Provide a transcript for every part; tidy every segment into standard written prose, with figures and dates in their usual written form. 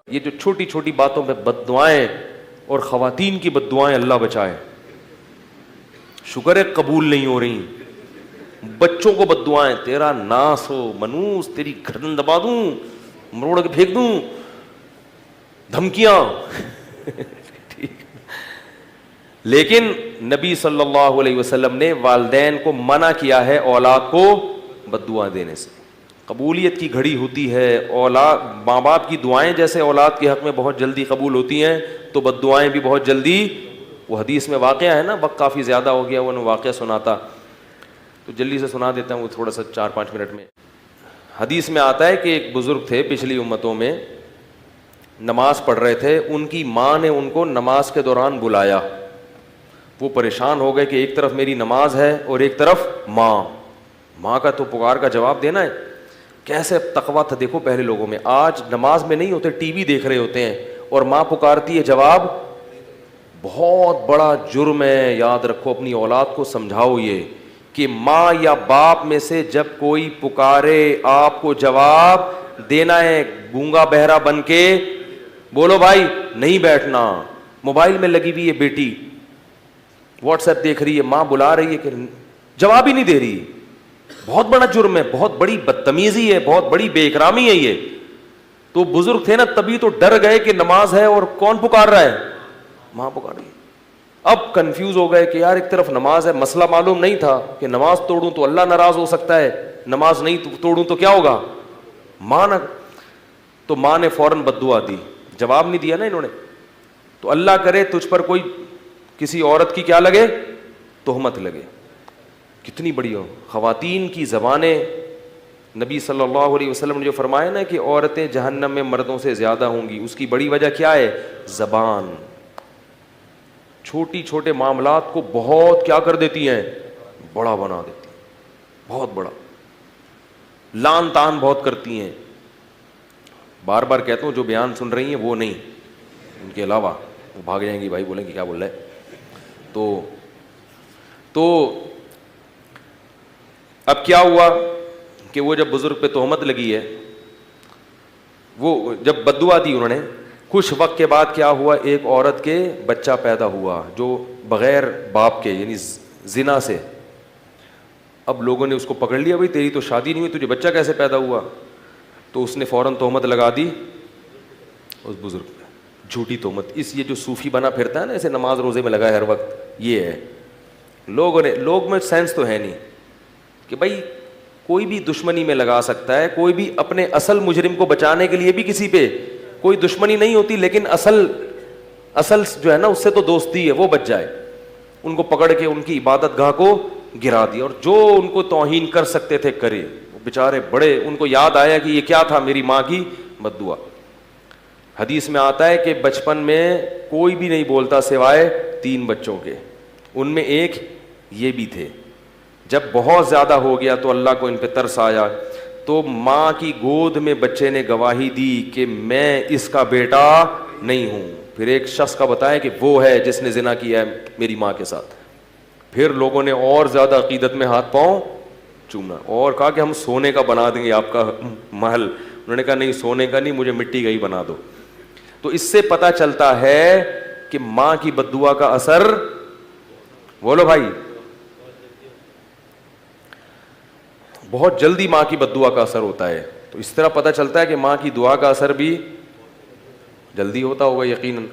یہ جو چھوٹی چھوٹی باتوں پہ بد دعائیں اور خواتین کی بد دعائیں اللہ بچائے، شکر ہے قبول نہیں ہو رہی. بچوں کو بد دعائیں، تیرا ناس ہو منوس، تیری گردن دبا دوں، مروڑ کے پھینک دوں، دھمکیاں. لیکن نبی صلی اللہ علیہ وسلم نے والدین کو منع کیا ہے اولاد کو بد دعا دینے سے. قبولیت کی گھڑی ہوتی ہے، اولاد ماں باپ کی دعائیں جیسے اولاد کے حق میں بہت جلدی قبول ہوتی ہیں تو بد دعائیں بھی بہت جلدی. وہ حدیث میں واقعہ ہے نا، وقت کافی زیادہ ہو گیا، وہ واقعہ سناتا تو جلدی سے سنا دیتا ہوں، وہ تھوڑا سا 4-5 منٹ میں. حدیث میں آتا ہے کہ ایک بزرگ تھے پچھلی امتوں میں، نماز پڑھ رہے تھے، ان کی ماں نے ان کو نماز کے دوران بلایا. وہ پریشان ہو گئے کہ ایک طرف میری نماز ہے اور ایک طرف ماں کا تو پکار کا جواب دینا ہے. کیسے تقویٰ تھا دیکھو پہلے لوگوں میں. آج نماز میں نہیں ہوتے، ٹی وی دیکھ رہے ہوتے ہیں اور ماں پکارتی ہے، جواب. بہت بڑا جرم ہے. یاد رکھو، اپنی اولاد کو سمجھاؤ یہ کہ ماں یا باپ میں سے جب کوئی پکارے آپ کو جواب دینا ہے. گونگا بہرا بن کے بولو بھائی، نہیں بیٹھنا. موبائل میں لگی ہوئی ہے بیٹی، واٹس ایپ دیکھ رہی ہے، ماں بلا رہی ہے کہ جواب ہی نہیں دے رہی. بہت بڑا جرم ہے، بہت بڑی بدتمیزی ہے، بہت بڑی بے اکرامی ہے یہ. تو بزرگ تھے نا، تبھی تو ڈر گئے کہ نماز ہے اور کون پکار رہا ہے، ماں پکار رہی ہے. اب کنفیوز ہو گئے کہ یار ایک طرف نماز ہے. مسئلہ معلوم نہیں تھا کہ نماز توڑوں تو اللہ ناراض ہو سکتا ہے، نماز نہیں توڑوں تو کیا ہوگا. ماں نے فوراً بد دعا دی، جواب نہیں دیا نا انہوں نے. تو اللہ کرے تجھ پر کوئی کسی عورت کی کیا لگے، تہمت لگے. کتنی بڑی ہو خواتین کی زبانیں. نبی صلی اللہ علیہ وسلم نے جو فرمایا نا کہ عورتیں جہنم میں مردوں سے زیادہ ہوں گی، اس کی بڑی وجہ کیا ہے، زبان. چھوٹی چھوٹے معاملات کو بہت کیا کر دیتی ہیں، بڑا بنا دیتی ہیں، بہت بڑا. لان تان بہت کرتی ہیں. بار بار کہتا ہوں، جو بیان سن رہی ہیں وہ نہیں، ان کے علاوہ وہ بھاگ جائیں گی، بھائی بولیں گے کیا بول رہے ہیں. تو اب کیا ہوا کہ وہ جب بزرگ پہ تہمت لگی ہے، وہ جب بد دعا دی انہوں نے، کچھ وقت کے بعد کیا ہوا، ایک عورت کے بچہ پیدا ہوا جو بغیر باپ کے، یعنی زنا سے. اب لوگوں نے اس کو پکڑ لیا، بھائی تیری تو شادی نہیں ہوئی، تجھے بچہ کیسے پیدا ہوا. تو اس نے فوراً تہمت لگا دی اس بزرگ پہ، جھوٹی تہمت. یہ جو صوفی بنا پھرتا ہے نا، ایسے نماز روزے میں لگا ہے ہر وقت، یہ ہے. لوگ میں سینس تو ہے نہیں کہ بھائی کوئی بھی دشمنی میں لگا سکتا ہے، کوئی بھی اپنے اصل مجرم کو بچانے کے لیے بھی کسی پہ کوئی دشمنی نہیں ہوتی، لیکن اصل جو ہے نا اس سے تو دوستی ہے، وہ بچ جائے. ان کو پکڑ کے ان کی عبادت گاہ کو گرا دیا، اور جو ان کو توہین کر سکتے تھے کرے. وہ بیچارے بڑے، ان کو یاد آیا کہ یہ کیا تھا، میری ماں کی بد دعا. حدیث میں آتا ہے کہ بچپن میں کوئی بھی نہیں بولتا سوائے 3 بچوں کے، ان میں ایک یہ بھی تھے. جب بہت زیادہ ہو گیا تو اللہ کو ان پہ ترس آیا، تو ماں کی گود میں بچے نے گواہی دی کہ میں اس کا بیٹا نہیں ہوں. پھر ایک شخص کا بتایا کہ وہ ہے جس نے زنا کیا ہے میری ماں کے ساتھ. پھر لوگوں نے اور زیادہ عقیدت میں ہاتھ پاؤں چومنا اور کہا کہ ہم سونے کا بنا دیں گے آپ کا محل. انہوں نے کہا نہیں، سونے کا نہیں، مجھے مٹی کا ہی بنا دو. تو اس سے پتہ چلتا ہے کہ ماں کی بد دعا کا اثر، بولو بھائی، بہت جلدی ماں کی بد دعا کا اثر ہوتا ہے. تو اس طرح پتہ چلتا ہے کہ ماں کی دعا کا اثر بھی جلدی ہوتا ہوگا یقیناً.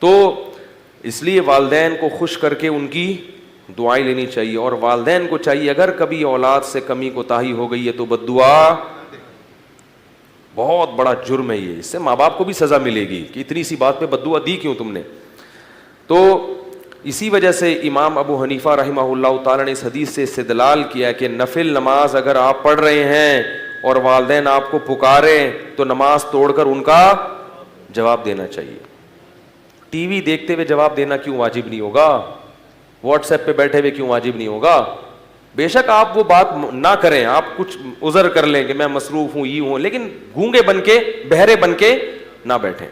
تو اس لیے والدین کو خوش کر کے ان کی دعائیں لینی چاہیے. اور والدین کو چاہیے اگر کبھی اولاد سے کمی کوتاہی ہو گئی ہے تو بد دعا، بہت بڑا جرم ہے یہ. اس سے ماں باپ کو بھی سزا ملے گی کہ اتنی سی بات پہ بد دعا دی کیوں تم نے. تو اسی وجہ سے امام ابو حنیفہ رحمہ اللہ تعالیٰ نے اس حدیث سے استدلال کیا کہ نفل نماز اگر آپ پڑھ رہے ہیں اور والدین آپ کو پکاریں تو نماز توڑ کر ان کا جواب دینا چاہیے. ٹی وی دیکھتے ہوئے جواب دینا کیوں واجب نہیں ہوگا، واٹس ایپ پہ بیٹھے ہوئے کیوں واجب نہیں ہوگا. بے شک آپ وہ بات نہ کریں، آپ کچھ عذر کر لیں کہ میں مصروف ہوں، یہ ہوں، لیکن گونگے بن کے، بہرے بن کے نہ بیٹھیں.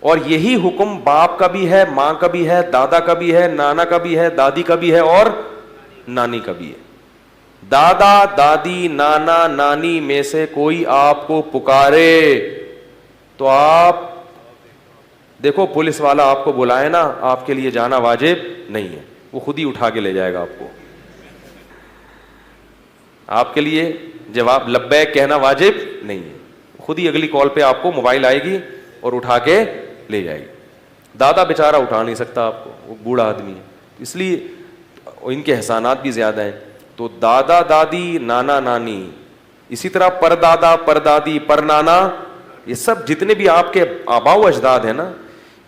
اور یہی حکم باپ کا بھی ہے، ماں کا بھی ہے، دادا کا بھی ہے، نانا کا بھی ہے، دادی کا بھی ہے اور نانی کا بھی ہے. دادا، دادی، نانا، نانی میں سے کوئی آپ کو پکارے تو آپ دیکھو پولیس والا آپ کو بلائے نا, آپ کے لیے جانا واجب نہیں ہے, وہ خود ہی اٹھا کے لے جائے گا آپ کو. آپ کے لیے جواب لبیک کہنا واجب نہیں ہے, خود ہی اگلی کال پہ آپ کو موبائل آئے گی اور اٹھا کے لے جائے گی. دادا بیچارہ اٹھا نہیں سکتا آپ کو, وہ بوڑھا آدمی ہے, اس لیے ان کے احسانات بھی زیادہ ہیں. تو دادا دادی نانا نانی, اسی طرح پر دادا پر دادی پر نانا, یہ سب جتنے بھی آپ کے آباء و اجداد ہیں نا,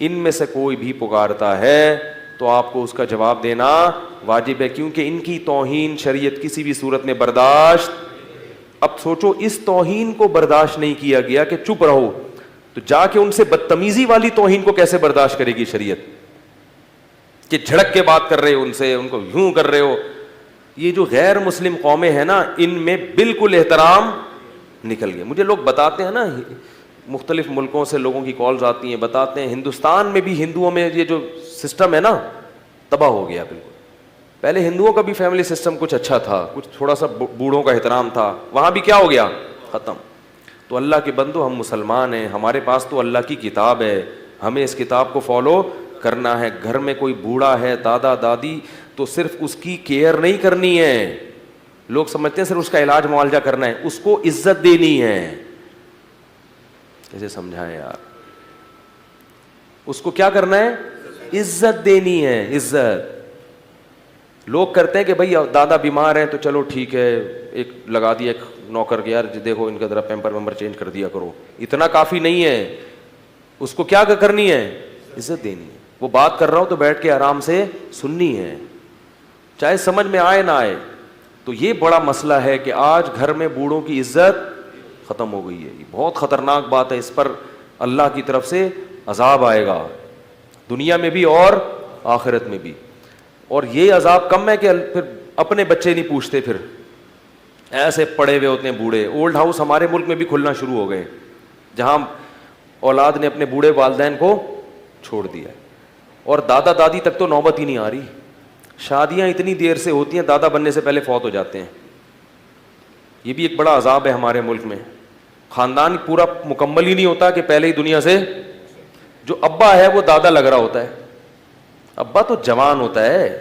ان میں سے کوئی بھی پکارتا ہے تو آپ کو اس کا جواب دینا واجب ہے, کیونکہ ان کی توہین شریعت کسی بھی صورت میں برداشت. اب سوچو اس توہین کو برداشت نہیں کیا گیا کہ چپ رہو, تو جا کے ان سے بدتمیزی والی توہین کو کیسے برداشت کرے گی شریعت, کہ جھڑک کے بات کر رہے ہو ان سے, ان کو یوں کر رہے ہو. یہ جو غیر مسلم قومیں ہیں نا, ان میں بالکل احترام نکل گیا. مجھے لوگ بتاتے ہیں نا, مختلف ملکوں سے لوگوں کی کالز آتی ہیں, بتاتے ہیں ہندوستان میں بھی ہندوؤں میں یہ جو سسٹم ہے نا تباہ ہو گیا بالکل. پہلے ہندوؤں کا بھی فیملی سسٹم کچھ اچھا تھا, کچھ تھوڑا سا بوڑھوں کا احترام تھا, وہاں بھی کیا ہو گیا, ختم. تو اللہ کے بندو, ہم مسلمان ہیں, ہمارے پاس تو اللہ کی کتاب ہے, ہمیں اس کتاب کو فالو کرنا ہے. گھر میں کوئی بوڑھا ہے, دادا دادی, تو صرف اس کی کیئر نہیں کرنی ہے. لوگ سمجھتے ہیں صرف اس کا علاج معالجہ کرنا ہے, اس کو عزت دینی ہے. کیسے سمجھائیں یار, اس کو کیا کرنا ہے, عزت دینی ہے, عزت. لوگ کرتے ہیں کہ بھائی دادا بیمار ہیں تو چلو ٹھیک ہے, ایک لگا دیا ایک نوکر کے, یار دیکھو ان کا ذرا پیمپر ویمپر چینج کر دیا کرو. اتنا کافی نہیں ہے, اس کو کیا کرنی ہے, عزت دینی ہے. وہ بات کر رہا ہو تو بیٹھ کے آرام سے سننی ہے, چاہے سمجھ میں آئے نہ آئے. تو یہ بڑا مسئلہ ہے کہ آج گھر میں بوڑھوں کی عزت ختم ہو گئی ہے. یہ بہت خطرناک بات ہے, اس پر اللہ کی طرف سے عذاب آئے گا, دنیا میں بھی اور آخرت میں بھی. اور یہ عذاب کم ہے کہ پھر اپنے بچے نہیں پوچھتے, پھر ایسے پڑے ہوئے ہوتے ہیں بوڑھے. اولڈ ہاؤس ہمارے ملک میں بھی کھلنا شروع ہو گئے, جہاں اولاد نے اپنے بوڑھے والدین کو چھوڑ دیا, اور دادا دادی تک تو نوبت ہی نہیں آ رہی. شادیاں اتنی دیر سے ہوتی ہیں, دادا بننے سے پہلے فوت ہو جاتے ہیں. یہ بھی ایک بڑا عذاب ہے ہمارے ملک میں. خاندان پورا مکمل ہی نہیں ہوتا کہ پہلے ہی دنیا سے, جو ابا ہے وہ دادا لگ رہا ہوتا ہے, ابا تو جوان ہوتا ہے.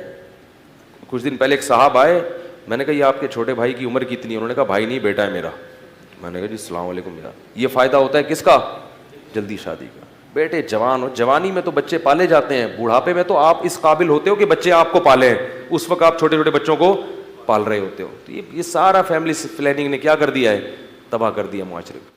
کچھ دن پہلے ایک صاحب آئے, میں نے کہا یہ آپ کے چھوٹے بھائی کی عمر کتنی ہے؟ انہوں نے کہا بھائی نہیں بیٹا ہے میرا. میں نے کہا جی السلام علیکم. یار یہ فائدہ ہوتا ہے کس کا, جلدی شادی کا. بیٹے جوان ہو, جوانی میں تو بچے پالے جاتے ہیں, بڑھاپے میں تو آپ اس قابل ہوتے ہو کہ بچے آپ کو پالیں, اس وقت آپ چھوٹے چھوٹے بچوں کو پال رہے ہوتے ہو. تو یہ سارا فیملی پلاننگ نے کیا کر دیا ہے, تباہ کر دیا معاشرے کو.